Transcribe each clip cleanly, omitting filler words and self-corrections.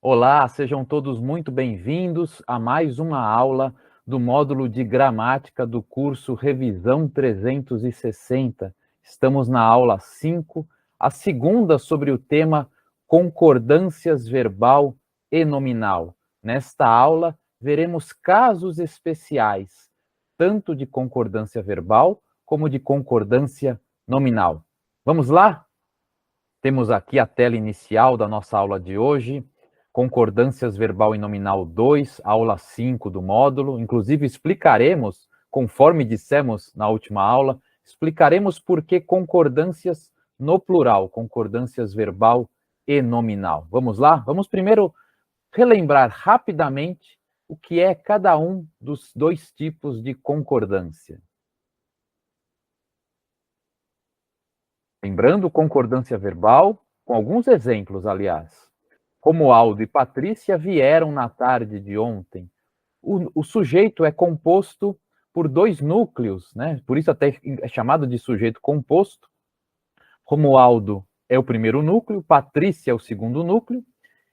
Olá, sejam todos muito bem-vindos a mais uma aula do módulo de gramática do curso Revisão 360. Estamos na aula 5, a segunda sobre o tema concordâncias verbal e nominal. Nesta aula, veremos casos especiais, tanto de concordância verbal como de concordância nominal. Vamos lá? Temos aqui a tela inicial da nossa aula de hoje. Concordâncias verbal e nominal 2, aula 5 do módulo. Inclusive, explicaremos, conforme dissemos na última aula, explicaremos por que concordâncias no plural, concordâncias verbal e nominal. Vamos lá? Vamos primeiro relembrar rapidamente o que é cada um dos dois tipos de concordância. Lembrando, concordância verbal, com alguns exemplos, aliás. Como Aldo e Patrícia vieram na tarde de ontem. O sujeito é composto por dois núcleos, né? Por isso até é chamado de sujeito composto. Romualdo é o primeiro núcleo, Patrícia é o segundo núcleo.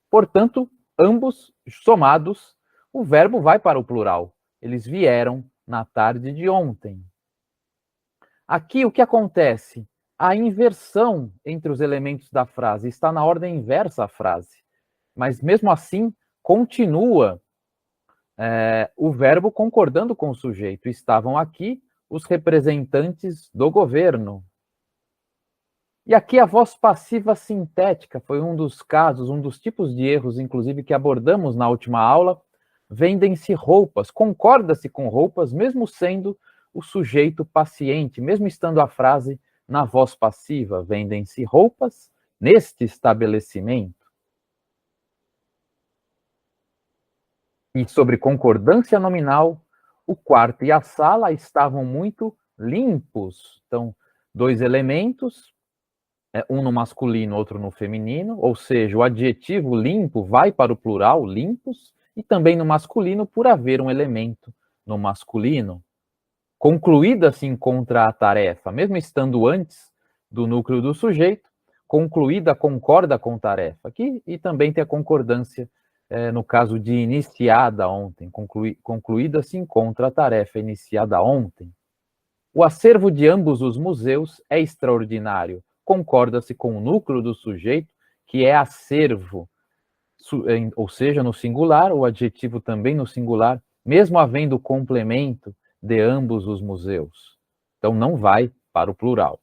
Portanto, ambos somados, o verbo vai para o plural. Eles vieram na tarde de ontem. Aqui o que acontece? A inversão entre os elementos da frase está na ordem inversa a frase. Mas mesmo assim, continua o verbo concordando com o sujeito. Estavam aqui os representantes do governo. E aqui a voz passiva sintética foi um dos casos, um dos tipos de erros, inclusive, que abordamos na última aula. Vendem-se roupas, concorda-se com roupas, mesmo sendo o sujeito paciente, mesmo estando a frase na voz passiva. Vendem-se roupas neste estabelecimento. E sobre concordância nominal, o quarto e a sala estavam muito limpos. Então, dois elementos, um no masculino, outro no feminino, ou seja, o adjetivo limpo vai para o plural, limpos, e também no masculino, por haver um elemento no masculino. Concluída se encontra a tarefa, mesmo estando antes do núcleo do sujeito, concluída concorda com tarefa. Aqui, e também tem a concordância no caso de iniciada ontem, concluída se encontra a tarefa iniciada ontem. O acervo de ambos os museus é extraordinário. Concorda-se com o núcleo do sujeito, que é acervo, ou seja, no singular, o adjetivo também no singular, mesmo havendo complemento de ambos os museus. Então, não vai para o plural.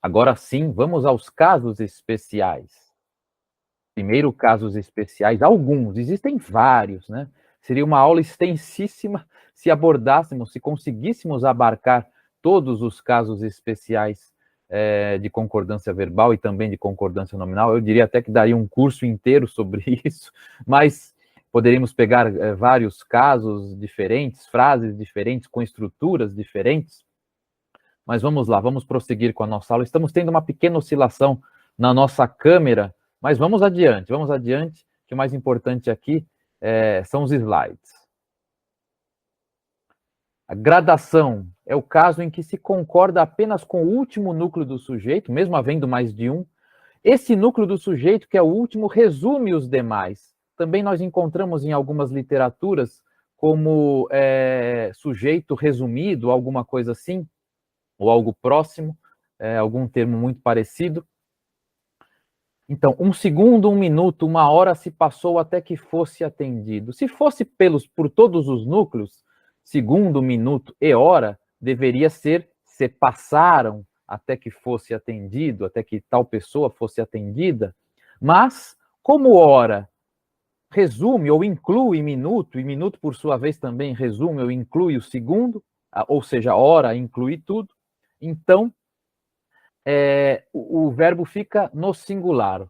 Agora sim, vamos aos casos especiais. Primeiro, casos especiais, alguns, existem vários, né? Seria uma aula extensíssima se abordássemos, se conseguíssemos abarcar todos os casos especiais de concordância verbal e também de concordância nominal. Eu diria até que daria um curso inteiro sobre isso, mas poderíamos pegar vários casos diferentes, frases diferentes, com estruturas diferentes. Mas vamos lá, vamos prosseguir com a nossa aula. Estamos tendo uma pequena oscilação na nossa câmera, mas vamos adiante, que o mais importante aqui são os slides. A gradação é o caso em que se concorda apenas com o último núcleo do sujeito, mesmo havendo mais de um. Esse núcleo do sujeito, que é o último, resume os demais. Também nós encontramos em algumas literaturas como sujeito resumido, alguma coisa assim, ou algo próximo, algum termo muito parecido. Então, 1 segundo, 1 minuto, 1 hora se passou até que fosse atendido. Se fosse por todos os núcleos, segundo, minuto e hora, deveria ser se passaram até que fosse atendido, até que tal pessoa fosse atendida. Mas, como hora resume ou inclui minuto, e minuto, por sua vez, também resume ou inclui o segundo, ou seja, hora inclui tudo, então o verbo fica no singular.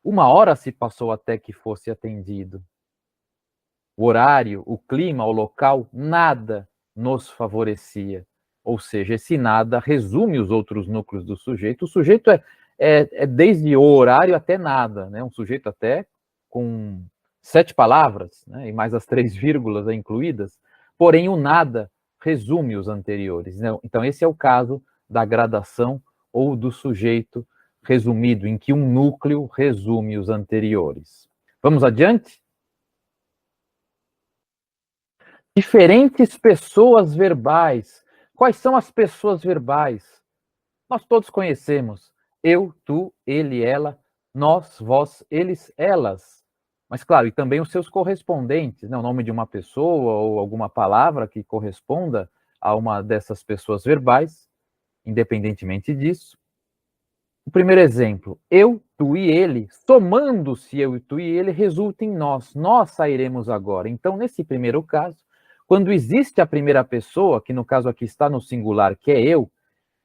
1 hora se passou até que fosse atendido. O horário, o clima, o local, nada nos favorecia. Ou seja, esse nada resume os outros núcleos do sujeito. O sujeito é desde o horário até nada, né? Um sujeito até com 7 palavras, né? E mais as 3 vírgulas incluídas. Porém, o nada resume os anteriores. Né? Então, esse é o caso da gradação ou do sujeito resumido, em que um núcleo resume os anteriores. Vamos adiante? Diferentes pessoas verbais. Quais são as pessoas verbais? Nós todos conhecemos. Eu, tu, ele, ela, nós, vós, eles, elas. Mas, claro, e também os seus correspondentes, né? O nome de uma pessoa ou alguma palavra que corresponda a uma dessas pessoas verbais, independentemente disso. O primeiro exemplo, eu, tu e ele, somando-se eu, tu e ele, resulta em nós. Nós sairemos agora. Então, nesse primeiro caso, quando existe a primeira pessoa, que no caso aqui está no singular, que é eu,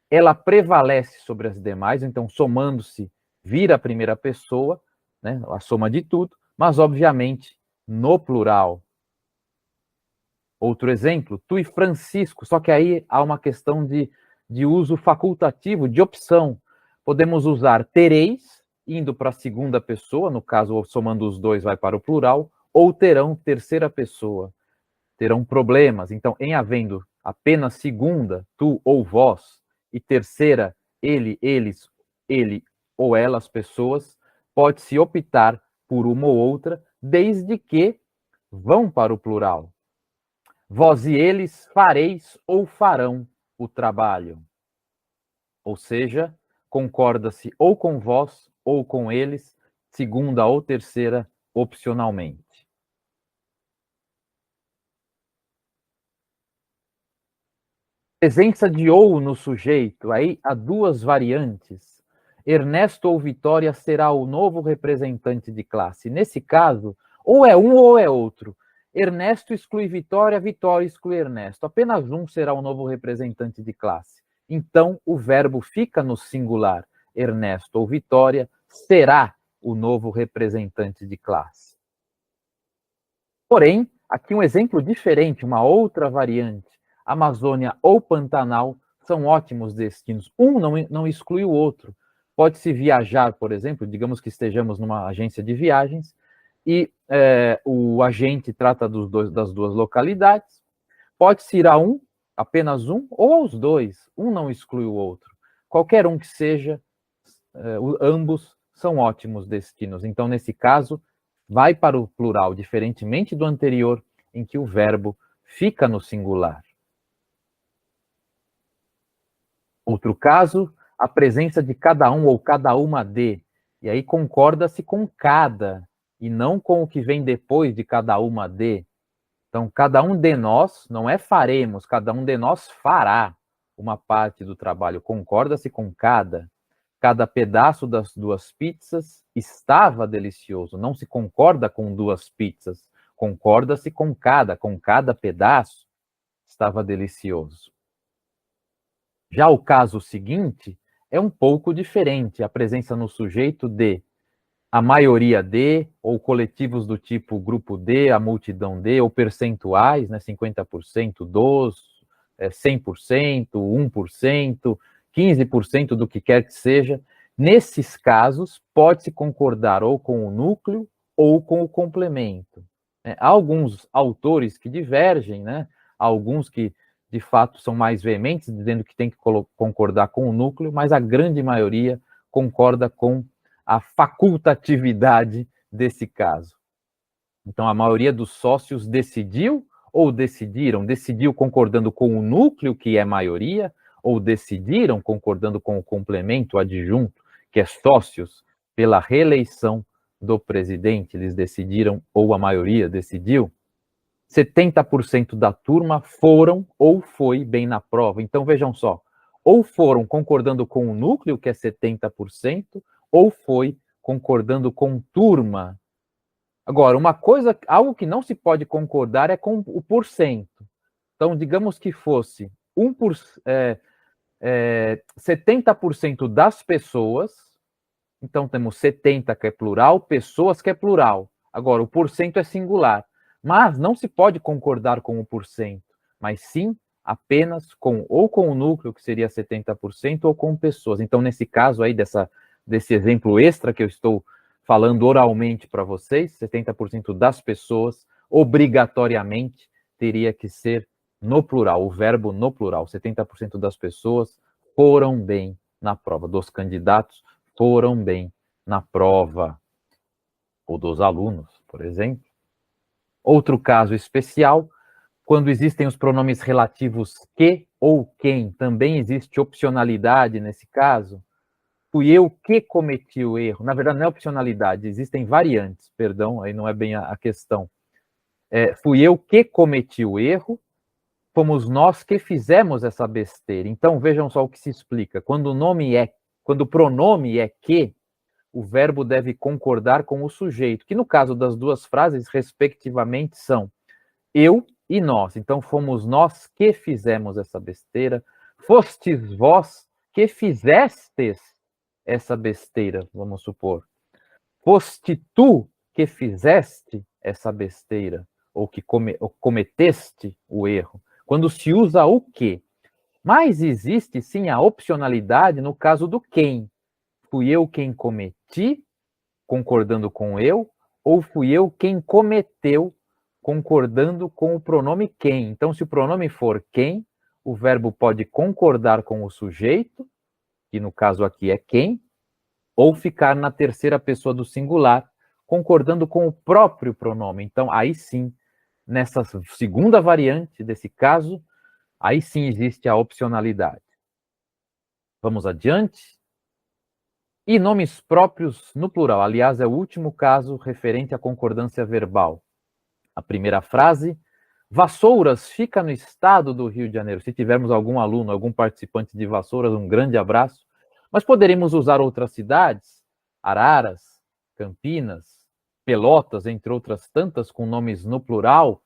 ela prevalece sobre as demais, então, somando-se, vira a primeira pessoa, né, a soma de tudo, mas, obviamente, no plural. Outro exemplo, tu e Francisco, só que aí há uma questão de uso facultativo, de opção. Podemos usar tereis, indo para a segunda pessoa, no caso, somando os dois, vai para o plural, ou terão, terceira pessoa. Terão problemas. Então, em havendo apenas segunda, tu ou vós, e terceira, ele, eles, ele ou elas, pessoas, pode-se optar por uma ou outra, desde que vão para o plural. Vós e eles fareis ou farão o trabalho. Ou seja, concorda-se ou com vós ou com eles, segunda ou terceira, opcionalmente. Presença de ou no sujeito, aí há duas variantes. Ernesto ou Vitória será o novo representante de classe. Nesse caso, ou é um ou é outro. Ernesto exclui Vitória, Vitória exclui Ernesto. Apenas um será o novo representante de classe. Então, o verbo fica no singular. Ernesto ou Vitória será o novo representante de classe. Porém, aqui um exemplo diferente, uma outra variante. Amazônia ou Pantanal são ótimos destinos. Um não exclui o outro. Pode-se viajar, por exemplo, digamos que estejamos numa agência de viagens e o agente trata das duas localidades. Pode-se ir a um, apenas um, ou aos dois. Um não exclui o outro. Qualquer um que seja, ambos são ótimos destinos. Então, nesse caso, vai para o plural, diferentemente do anterior, em que o verbo fica no singular. Outro caso, a presença de cada um ou cada uma de. E aí concorda-se com cada, e não com o que vem depois de cada uma de. Então, cada um de nós, não é faremos, cada um de nós fará uma parte do trabalho. Concorda-se com cada. Cada pedaço das duas pizzas estava delicioso. Não se concorda com duas pizzas, concorda-se com cada pedaço estava delicioso. Já o caso seguinte é um pouco diferente, a presença no sujeito de a maioria de, ou coletivos do tipo grupo de, a multidão de, ou percentuais, né, 50% dos, 100%, 1%, 15% do que quer que seja. Nesses casos, pode-se concordar ou com o núcleo ou com o complemento. Há alguns autores que divergem, né? Há alguns que, de fato, são mais veementes, dizendo que tem que concordar com o núcleo, mas a grande maioria concorda com a facultatividade desse caso. Então, a maioria dos sócios decidiu ou decidiram? Decidiu concordando com o núcleo, que é maioria, ou decidiram concordando com o complemento adjunto, que é sócios, pela reeleição do presidente? Eles decidiram, ou a maioria decidiu? 70% da turma foram ou foi bem na prova. Então, vejam só, ou foram concordando com o núcleo, que é 70%, ou foi concordando com turma. Agora, uma coisa, algo que não se pode concordar é com o porcento. Então, digamos que fosse 70% das pessoas, então temos 70 que é plural, pessoas que é plural. Agora, o porcento é singular. Mas não se pode concordar com o porcento, mas sim apenas com o núcleo, que seria 70%, ou com pessoas. Então, nesse caso aí, desse exemplo extra que eu estou falando oralmente para vocês, 70% das pessoas, obrigatoriamente, teria que ser no plural, o verbo no plural. 70% das pessoas foram bem na prova, dos candidatos foram bem na prova. ou dos alunos, por exemplo. Outro caso especial, quando existem os pronomes relativos que ou quem, também existe opcionalidade nesse caso. Fui eu que cometi o erro. Na verdade, não é opcionalidade, existem variantes, perdão, aí não é bem a questão. Fui eu que cometi o erro, fomos nós que fizemos essa besteira. Então, vejam só o que se explica. Quando o pronome é que, o verbo deve concordar com o sujeito, que no caso das duas frases, respectivamente, são eu e nós. Então, fomos nós que fizemos essa besteira. Fostes vós que fizestes essa besteira, vamos supor. Foste tu que fizeste essa besteira, ou que cometeste o erro. Quando se usa o que. Mas existe sim a opcionalidade no caso do quem. Fui eu quem cometi, concordando com eu, ou fui eu quem cometeu, concordando com o pronome quem. Então, se o pronome for quem, o verbo pode concordar com o sujeito, que no caso aqui é quem, ou ficar na terceira pessoa do singular, concordando com o próprio pronome. Então, aí sim, nessa segunda variante desse caso, aí sim existe a opcionalidade. Vamos adiante. E nomes próprios no plural. Aliás, é o último caso referente à concordância verbal. A primeira frase, Vassouras fica no estado do Rio de Janeiro. Se tivermos algum aluno, algum participante de Vassouras, um grande abraço. Mas poderíamos usar outras cidades, Araras, Campinas, Pelotas, entre outras tantas, com nomes no plural,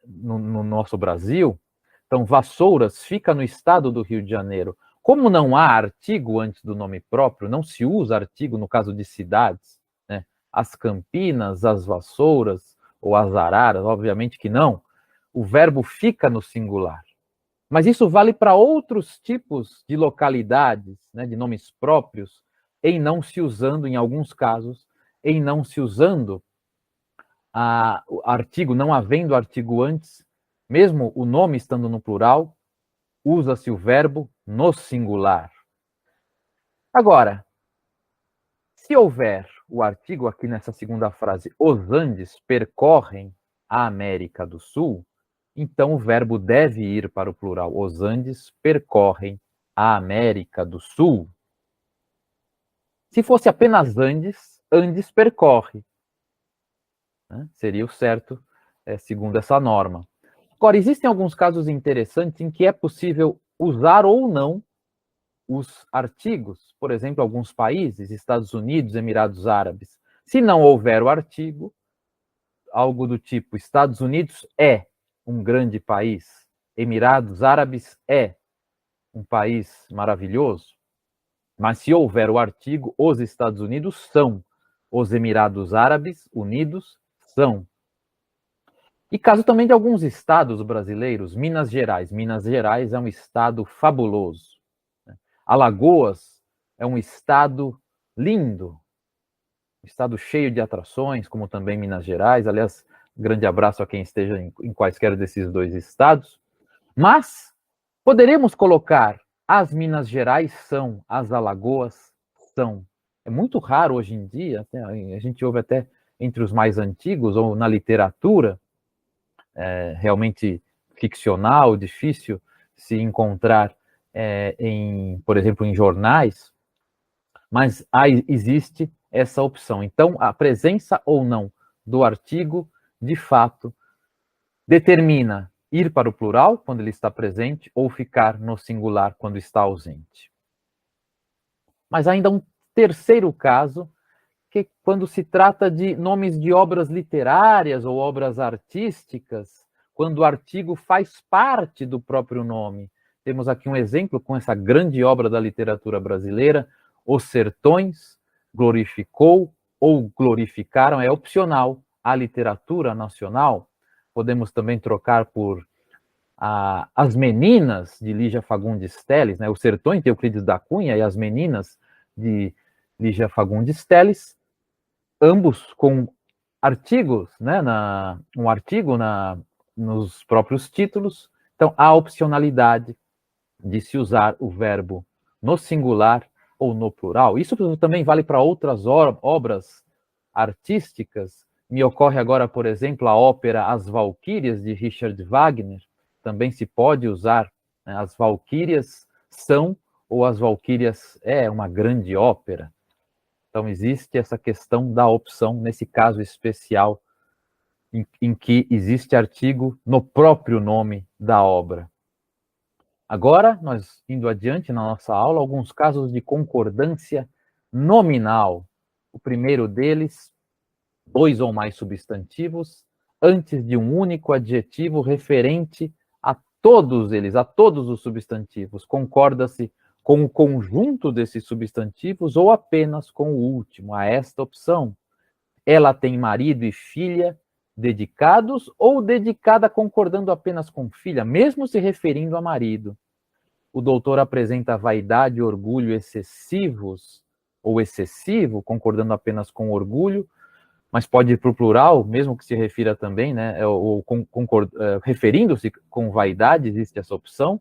no nosso Brasil. Então, Vassouras fica no estado do Rio de Janeiro. Como não há artigo antes do nome próprio, não se usa artigo no caso de cidades, né? As Campinas, as Vassouras ou as Araras, obviamente que não. O verbo fica no singular. Mas isso vale para outros tipos de localidades, né, de nomes próprios, em não se usando, em alguns casos, em não se usando artigo, não havendo artigo antes, mesmo o nome estando no plural, usa-se o verbo no singular. Agora, se houver o artigo aqui nessa segunda frase, os Andes percorrem a América do Sul, então o verbo deve ir para o plural. Os Andes percorrem a América do Sul. Se fosse apenas Andes, Andes percorre. Né? Seria o certo, segundo essa norma. Agora, existem alguns casos interessantes em que é possível usar ou não os artigos. Por exemplo, alguns países, Estados Unidos, Emirados Árabes. Se não houver o artigo, algo do tipo, Estados Unidos é um grande país, Emirados Árabes é um país maravilhoso, mas se houver o artigo, os Estados Unidos são, os Emirados Árabes Unidos são. E caso também de alguns estados brasileiros, Minas Gerais. Minas Gerais é um estado fabuloso. Alagoas é um estado lindo, um estado cheio de atrações, como também Minas Gerais. Aliás, grande abraço a quem esteja em quaisquer desses dois estados. Mas poderemos colocar as Minas Gerais são, as Alagoas são. É muito raro hoje em dia, a gente ouve até entre os mais antigos ou na literatura, realmente ficcional, difícil se encontrar por exemplo, em jornais, mas existe essa opção. Então, a presença ou não do artigo, de fato, determina ir para o plural quando ele está presente ou ficar no singular quando está ausente. Mas ainda um terceiro caso, que é quando se trata de nomes de obras literárias ou obras artísticas, quando o artigo faz parte do próprio nome. Temos aqui um exemplo com essa grande obra da literatura brasileira, Os Sertões, glorificou ou glorificaram, é opcional, a literatura nacional. Podemos também trocar por As Meninas, de Lígia Fagundes Telles, né? Os Sertões, de Euclides da Cunha, e As Meninas, de Lígia Fagundes Telles, ambos com artigos, né, um artigo nos próprios títulos. Então, há opcionalidade de se usar o verbo no singular ou no plural. Isso também vale para outras obras artísticas. Me ocorre agora, por exemplo, a ópera As Valquírias, de Richard Wagner. Também se pode usar, né? As Valquírias são, ou As Valquírias é uma grande ópera. Então, existe essa questão da opção, nesse caso especial, em que existe artigo no próprio nome da obra. Agora, nós indo adiante na nossa aula, alguns casos de concordância nominal. O primeiro deles, dois ou mais substantivos, antes de um único adjetivo referente a todos eles, a todos os substantivos. Concorda-se com o conjunto desses substantivos ou apenas com o último. A esta opção. Ela tem marido e filha dedicados ou dedicada concordando apenas com filha, mesmo se referindo a marido. O doutor apresenta vaidade e orgulho excessivos ou excessivo, concordando apenas com orgulho, mas pode ir para o plural, mesmo que se refira também, né, ou referindo-se com vaidade, existe essa opção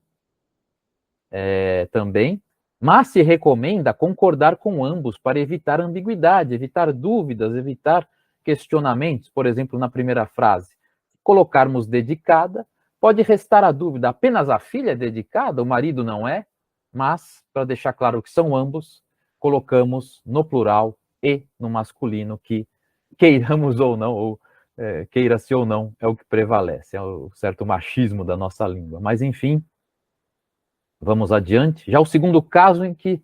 também, mas se recomenda concordar com ambos para evitar ambiguidade, evitar dúvidas, evitar questionamentos. Por exemplo, na primeira frase, colocarmos dedicada, pode restar a dúvida, apenas a filha é dedicada, o marido não é? Mas, para deixar claro que são ambos, colocamos no plural e no masculino, que queiramos ou não, ou queira-se ou não, é o que prevalece, é o certo machismo da nossa língua. Mas, enfim, vamos adiante. Já o segundo caso em que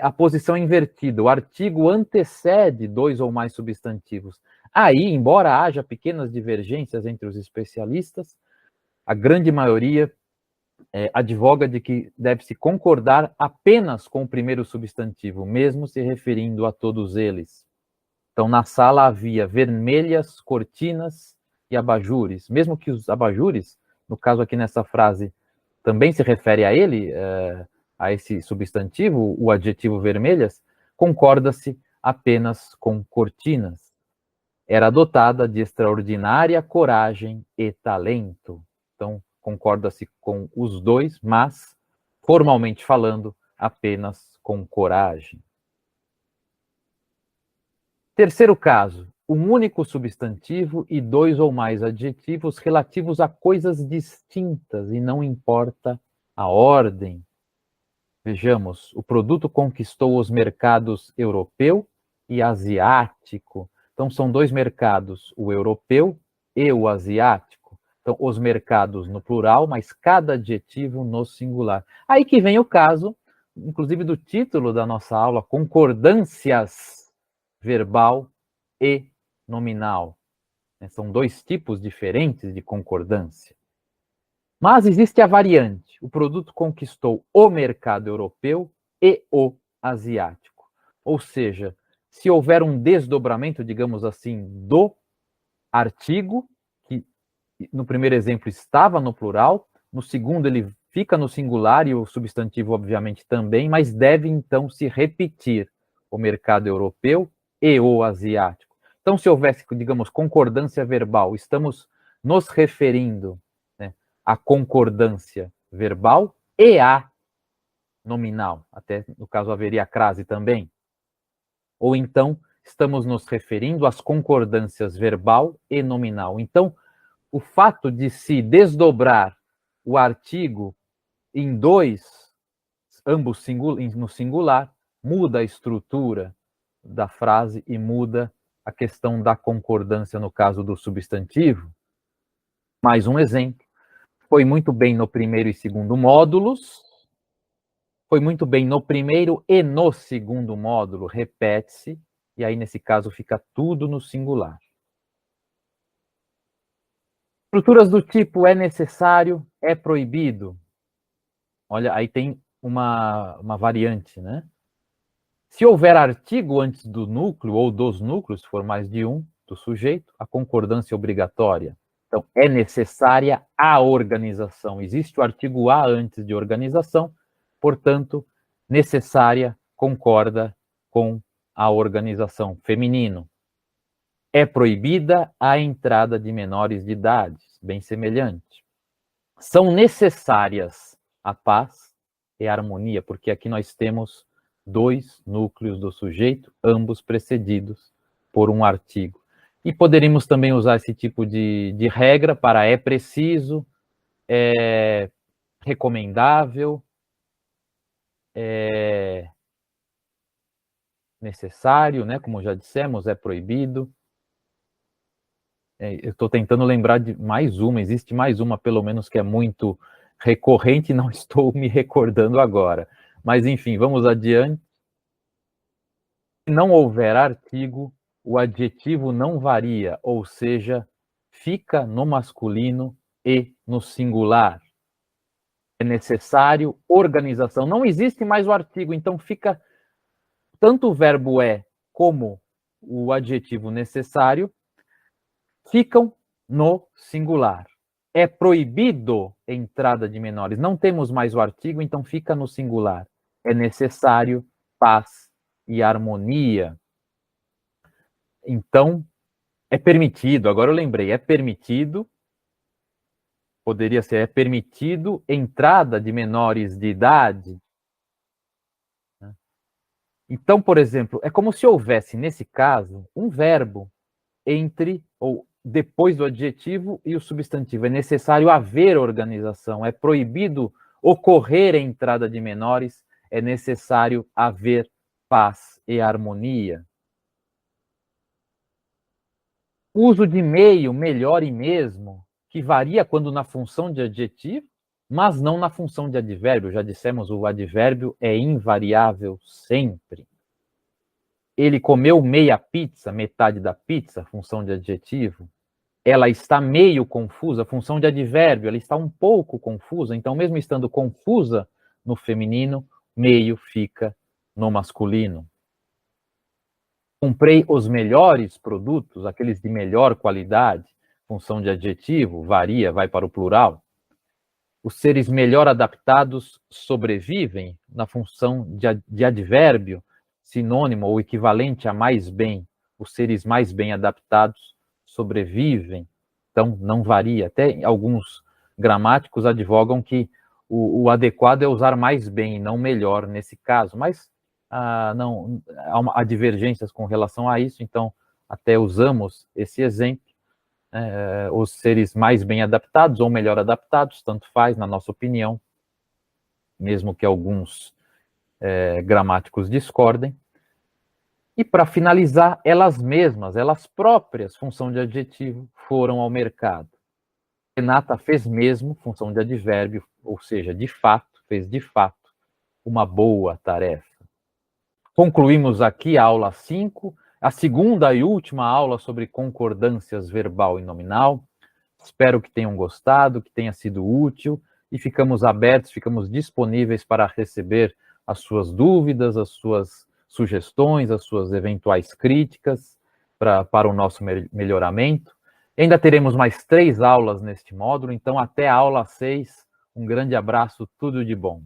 a posição é invertida, o artigo antecede dois ou mais substantivos. Aí, embora haja pequenas divergências entre os especialistas, a grande maioria advoga de que deve-se concordar apenas com o primeiro substantivo, mesmo se referindo a todos eles. Então, na sala havia vermelhas cortinas e abajures, mesmo que os abajures, no caso aqui nessa frase, também se refere a ele, a esse substantivo, o adjetivo vermelhas, concorda-se apenas com cortinas. Era dotada de extraordinária coragem e talento. Então, concorda-se com os dois, mas, formalmente falando, apenas com coragem. Terceiro caso, um único substantivo e dois ou mais adjetivos relativos a coisas distintas e não importa a ordem. Vejamos, o produto conquistou os mercados europeu e asiático. Então, são dois mercados, o europeu e o asiático. Então, os mercados no plural, mas cada adjetivo no singular. Aí que vem o caso, inclusive do título da nossa aula, concordâncias verbal e nominal. São dois tipos diferentes de concordância. Mas existe a variante. O produto conquistou o mercado europeu e o asiático. Ou seja, se houver um desdobramento, digamos assim, do artigo, que no primeiro exemplo estava no plural, no segundo ele fica no singular e o substantivo, obviamente, também, mas deve então se repetir o mercado europeu e o asiático. Então, se houvesse, digamos, concordância verbal, estamos nos referindo, né, à concordância verbal e à nominal. Até, no caso, haveria a crase também. Ou então, estamos nos referindo às concordâncias verbal e nominal. Então, o fato de se desdobrar o artigo em dois, ambos no singular, muda a estrutura da frase e muda a questão da concordância no caso do substantivo. Mais um exemplo. Foi muito bem no primeiro e segundo módulos. Foi muito bem no primeiro e no segundo módulo. Repete-se. E aí, nesse caso, fica tudo no singular. Estruturas do tipo é necessário, é proibido. Olha, aí tem uma variante, né? Se houver artigo antes do núcleo ou dos núcleos, se for mais de um, do sujeito, a concordância é obrigatória. Então, é necessária a organização. Existe o artigo a antes de organização, portanto, necessária concorda com a organização. Feminino. É proibida a entrada de menores de idade, bem semelhante. São necessárias a paz e a harmonia, porque aqui nós temos dois núcleos do sujeito, ambos precedidos por um artigo. E poderíamos também usar esse tipo de regra para é preciso, é recomendável, é necessário, né? Como já dissemos, é proibido. Eu estou tentando lembrar de mais uma, existe mais uma, pelo menos, que é muito recorrente, não estou me recordando agora. Mas, enfim, vamos adiante. Se não houver artigo, o adjetivo não varia, ou seja, fica no masculino e no singular. É necessário organização. Não existe mais o artigo, então fica tanto o verbo é como o adjetivo necessário ficam no singular. É proibido entrada de menores. Não temos mais o artigo, então fica no singular. É necessário paz e harmonia. Então, é permitido. Agora eu lembrei, é permitido. Poderia ser, é permitido entrada de menores de idade. Então, por exemplo, é como se houvesse, nesse caso, um verbo entre ou depois do adjetivo e o substantivo. É necessário haver organização, é proibido ocorrer a entrada de menores, é necessário haver paz e harmonia. Uso de meio, melhor e mesmo, que varia quando na função de adjetivo, mas não na função de advérbio. Já dissemos, o advérbio é invariável sempre. Ele comeu meia pizza, metade da pizza, função de adjetivo. Ela está meio confusa, função de advérbio, ela está um pouco confusa, então mesmo estando confusa no feminino, meio fica no masculino. Comprei os melhores produtos, aqueles de melhor qualidade, função de adjetivo, varia, vai para o plural. Os seres melhor adaptados sobrevivem na função de advérbio, sinônimo ou equivalente a mais bem. Os seres mais bem adaptados sobrevivem. Então, não varia. Até alguns gramáticos advogam que o adequado é usar mais bem, não melhor nesse caso. Mas não, há divergências com relação a isso, então até usamos esse exemplo. Os seres mais bem adaptados ou melhor adaptados, tanto faz, na nossa opinião, mesmo que alguns gramáticos discordem. E para finalizar, elas mesmas, elas próprias, função de adjetivo, foram ao mercado. Renata fez mesmo, função de advérbio, ou seja, de fato, fez de fato uma boa tarefa. Concluímos aqui a aula 5, a segunda e última aula sobre concordâncias verbal e nominal. Espero que tenham gostado, que tenha sido útil e ficamos abertos, ficamos disponíveis para receber as suas dúvidas, as suas sugestões, as suas eventuais críticas para o nosso melhoramento. E ainda teremos mais 3 aulas neste módulo, então até a aula 6. Um grande abraço, tudo de bom.